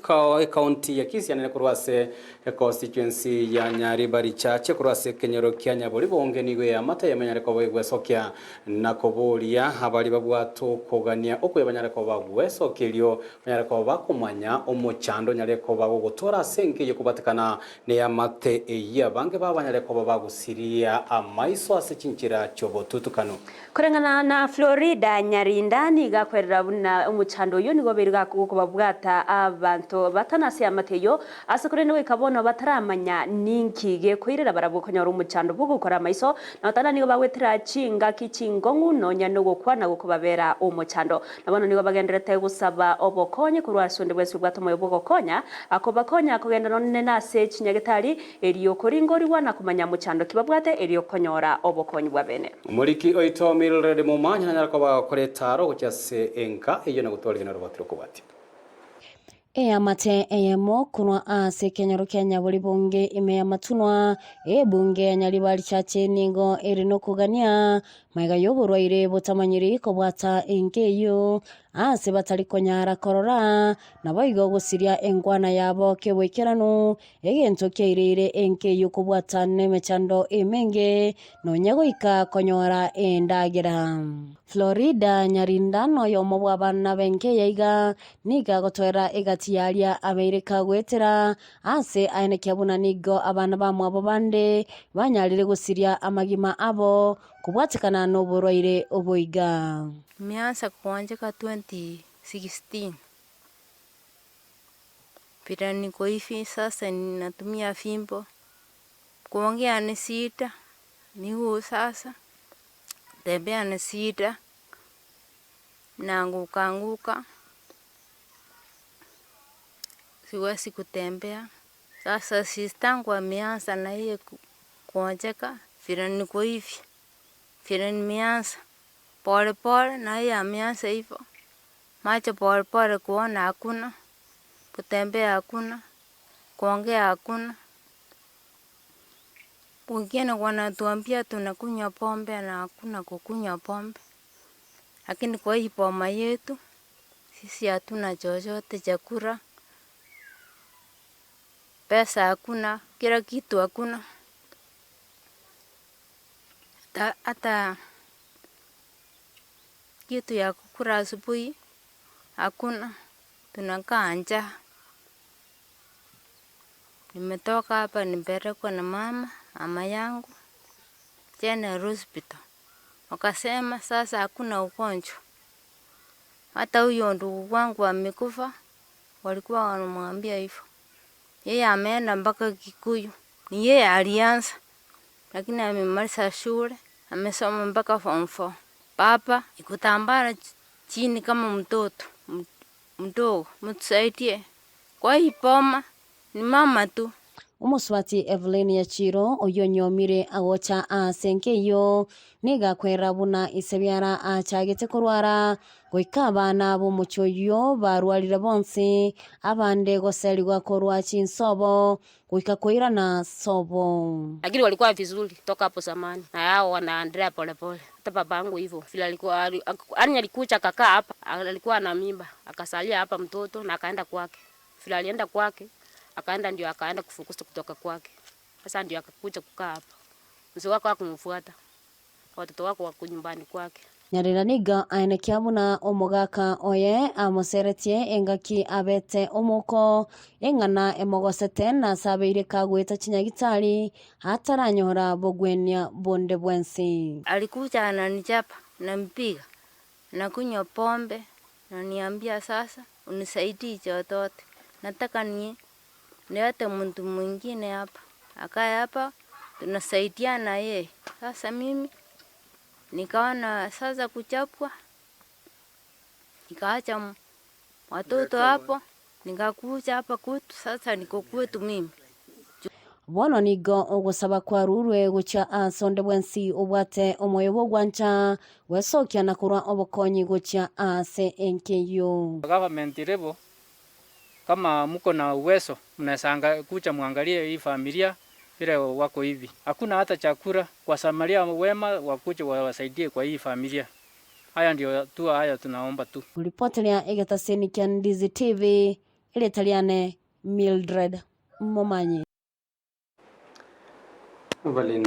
kaunti ya Kisii nene kurwase constituency ya Nyaribari chache kurwase kenyero kya Nyabori bonge niwe ya mata ya manyare ko bagwesokya na koboria abali babwato kogania okwe banyare ko bagwesokelyo banyare ko bakumanya omochando nyare ko bagotora senke yo kubatakana ne ya mate ya bange babanyare ko bagusiria amaiso asechinchira chobotutukano kurengana na Florida Nyarindani gakwerera buna omochando yo nigo beriga kubabwata abantu batanase amateyo asakure niwe kabona bataramanya ninkige kwirira barabukonyora umuchando bugukora maiso na tana nigo bagwetira chinga kichingongu nonya no gukwana gukubabera umuchando nabano nigo bagenderete gusaba obokonye kurwasonde bwese bwatomoyo bugokonya akobakonya kugenda none nase chinyagetari eriyo koringori wana kumanya muchando kibabwate eriyo konyora obokonyi bwabene umuriki oito milred mu manya nyarako bakoretaro gucyase enka iyo na gutwara robatiro kubati amate eyemo kunwa ase kenyero kya Nyabori bonge ime matunwa bunge Nyaribari chache ningo erino kugania maiga yoborwaire botamanyiri ko bwata enkeyo ase batari konyara korora nabo gusiria engwana yabo kebwekerano egento kyairire enkeyo ko bwata nemechando emenge nonyago ika konyora endagera Florida Nyarindano yomo bwabana benke yaiga niga gotwera egatiyaria Amerika gwetera ase aine kyabuna nigo abana bamwabo bande banyarire gusiria amagima abo kubwatikana n'oburwaire oboiga mianza kuanzika 2016 pira niko hivi sasa ninatumia fimbo kuongea ni sita miguu sasa tembea ni sita naanguka siwezi kutembea sasa sistangu ameanza na yeye kuonjeka vile niko hivi vile nimeanza pole pole na yeye ameanza hivyo macho pole pole kuona hakuna kutembea hakuna kuongea hakuna wengine wanatuambia tunakunywa pombe na hakuna kukunywa pombe lakini kwa hii boma yetu sisi hatuna chochote chakula pesa hakuna kila kitu hakuna hata kitu ya kukula asubuhi hakuna tunakaa njaa nimetoka hapa nipelekwa na mama yangu tena hospital wakasema sasa hakuna ugonjwa hata huyo ndugu wangu amekufa walikuwa wanamwambia hivyo yeye ameenda mpaka Kikuyu ni yeye alianza lakini amemaliza shule amesoma mpaka form 4 papa ikutambara chini kama mtoto mdogo mtusaidie kwa hii boma ni mama tu umuswati Evelyn Yachiro oyo nyomire agocha asenkeyo niga kwerabuna isebyara achagete kurwara goika abana bo muchoyo barwarire bonse abande goseligwa korwa chinsobo goika koirana sobo lakini walikuwa vizuri toka hapo zamani na hao wanaendelea pole pole hata babangu hivyo vile alikuja kakaa hapa alikuwa na mimba akasalia hapa mtoto na akaenda kwake vile alienda kwake akaenda ndio akaenda kufukuza kutoka kwake sasa ndio akakuja kukaa hapa mzee wako akumfuata watoto wako wako nyumbani kwake Nyarira aine kyabuna omugaka oye amuseretie engaki abete omuko engana emogosete na sabeire kagweta chinyagitari hataranyora bogwenya bonde bwensi alikuja ananichapa na mpiga na kunywa pombe na niambia sasa unisaidie chochote nataka niwete mtu mwingine hapa akae hapa tunasaidiana yeye sasa mimi nikaona sasa kuchapwa nikaacha watoto hapo nikakuja hapa kwetu sasa niko kwetu mimi bono nigo ogusaba kwa rurwe gucha asonde bwensi obwate omoyo bogwancha wesokya nakurwa obokonyi gucha ase enkeyo government level kama mko na uwezo mnasanga kucha muangalie hii familia vile wako hivi hakuna hata chakula kwa Samaria wema wakuja wasaidie kwa hii familia haya ndio tu haya tunaomba tu ripoti ya Egetaseni kya Ndizi TV Iletaliane Mildred Momanyi. Valin